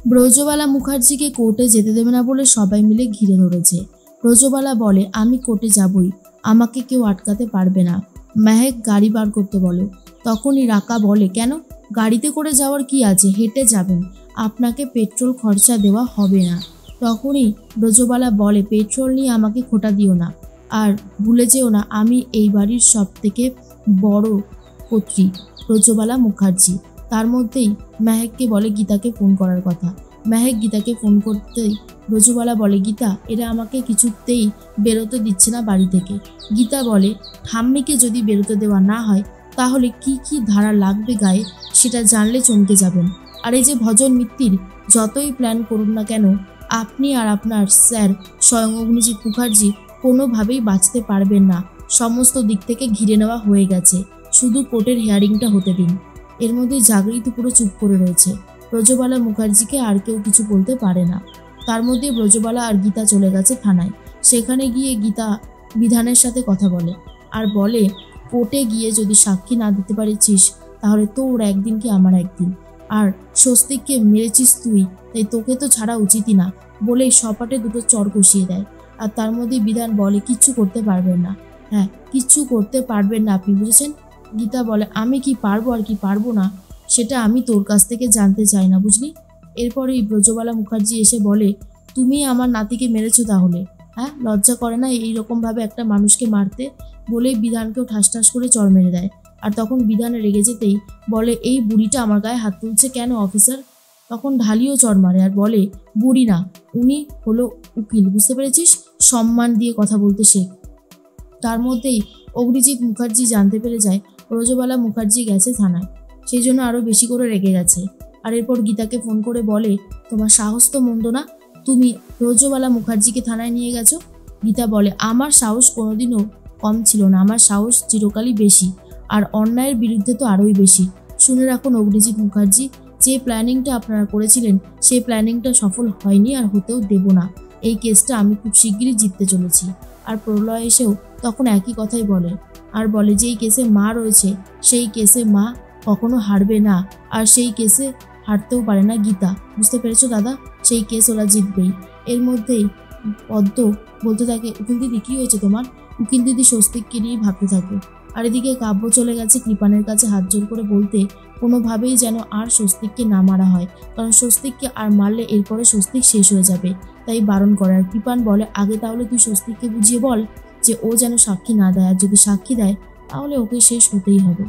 ব্রজবালা মুখার্জিকে কোর্টে যেতে দেবে না বলে সবাই মিলে ঘিরে ধরেছে। ব্রজবালা বলে, আমি কোর্টে যাবই, আমাকে কেউ আটকাতে পারবে না। মেহেক গাড়ি বার করতে বলে। তখনই রাকা বলে, কেন, গাড়িতে করে যাওয়ার কি আছে, হেঁটে যাবেন, আপনাকে পেট্রোল খরচা দেওয়া হবে না। তখনই ব্রজবালা বলে, পেট্রোল নিয়ে আমাকে খোটা দিও না, আর ভুলে যেও না আমি এই বাড়ির সব থেকে বড় কর্ত্রী ব্রজবালা মুখার্জি। তার মধ্যেই মেহেককে বলে গীতাকে ফোন করার কথা। মেহেক গীতাকে ফোন করতেই ব্রজবালা বলে, গীতা, এরা আমাকে কিছুতেই বেরোতে দিচ্ছে না বাড়ি থেকে। গীতা বলে, ঠাম্মিকে যদি বেরোতে দেওয়া না হয় তাহলে কি কি ধারা লাগবে গায়ে সেটা জানলে চমকে যাবেন। আর এই যে ভজন মিত্তির যতই প্ল্যান করুন না কেন, আপনি আর আপনার স্যার স্বয়ং অগ্নিজিৎ মুখার্জি কোনোভাবেই বাঁচতে পারবেন না। সমস্ত দিক থেকে ঘিরে নেওয়া হয়ে গেছে, শুধু কোর্টের হিয়ারিংটা হতে দিন। এর মধ্যে জাগৃতি পুরো চুপ করে রয়েছে। ব্রজবালা মুখার্জিকে আর কেউ কিছু বলতে পারে না। তার মধ্যে ব্রজবালা আর গীতা চলে গেছে থানায়। সেখানে গিয়ে গীতা বিধানের সাথে কথা বলে আর বলে, কোর্টে গিয়ে যদি সাক্ষী না দিতে পারছিস তাহলে তোর একদিন কি আমার একদিন। আর স্বস্তিককে মেরেছিস তুই, তাই তোকে তো ছাড়া উচিতই না, বলেই সপাটে দুটো চর কষিয়ে দেয়। আর তার মধ্যে বিধান বলে, কিচ্ছু করতে পারবেন না। হ্যাঁ, কিচ্ছু করতে পারবেন না আপনি, বুঝেছেন? গীতা বলে, আমি কি পারবো আর কি পারবো না সেটা আমি তোর কাছ থেকে জানতে চাই না, বুঝলি? এরপরেই ব্রজবালা মুখার্জি এসে বলে, তুমি আমার নাতিকে মেরেছো তাহলে? হ্যাঁ, লজ্জা করে না এইরকমভাবে একটা মানুষকে মারতে? বলেই বিধানকেও ঠাস ঠাস করে চর মেরে দেয়। আর তখন বিধান রেগে যেতেই বলে, এই বুড়িটা আমার গায়ে হাত তুলছে কেন অফিসার? তখন ঢালিও চর মারে আর বলে, বুড়ি না, উনি হলো উকিল, বুঝতে পেরেছিস? সম্মান দিয়ে কথা বলতে শেখ। তার মধ্যেই অগ্নিজিৎ মুখার্জি জানতে পেরে যায় ব্রজবালা মুখার্জি গেছে থানায়, সেই জন্য আরও বেশি করে রেগে গেছে। আর এরপর গীতাকে ফোন করে বলে, তোমার সাহস তো মন্দ না, তুমি ব্রজবালা মুখার্জিকে থানায় নিয়ে গেছো। গীতা বলে, আমার সাহস কোনোদিনও কম ছিল না, আমার সাহস চিরকালই বেশি, আর অন্যায়ের বিরুদ্ধে তো আরোই বেশি। শুনে রাখুন অগ্নিজিৎ মুখার্জি, যে প্ল্যানিংটা আপনারা করেছিলেন সেই প্ল্যানিংটা সফল হয়নি আর হতেও দেব না। এই কেসটা আমি খুব শিগগিরই জিততে চলেছি। আর প্রলয় এসেও তখন একই কথাই বলে, আর বলে, যেই কেসে মা রয়েছে সেই কেসে মা কখনো হারবে না, আর সেই কেসে হারতেও পারে না গীতা, বুঝতে পেরেছো দাদা? সেই কেস ওরা জিতবেই। এর মধ্যেই পদ্ম বলতে থাকে, উকিল দিদি কী হয়েছে তোমার? উকিল দিদি স্বস্তিককে নিয়ে ভাবতে থাকে। আর এদিকে কাব্য চলে গেছে কৃপানের কাছে হাত জোর করে বলতে, কোনোভাবেই যেন আর স্বস্তিককে না মারা হয়, কারণ স্বস্তিককে আর মারলে এরপরে স্বস্তিক শেষ হয়ে যাবে, তাই বারণ করে। আর কৃপান বলে, আগে তাহলে তুই স্বস্তিককে বুঝিয়ে বল যে ও যেন সাক্ষী না দেয়, আর যদি সাক্ষী দেয় তাহলে ওকে শেষ হতেই হবে।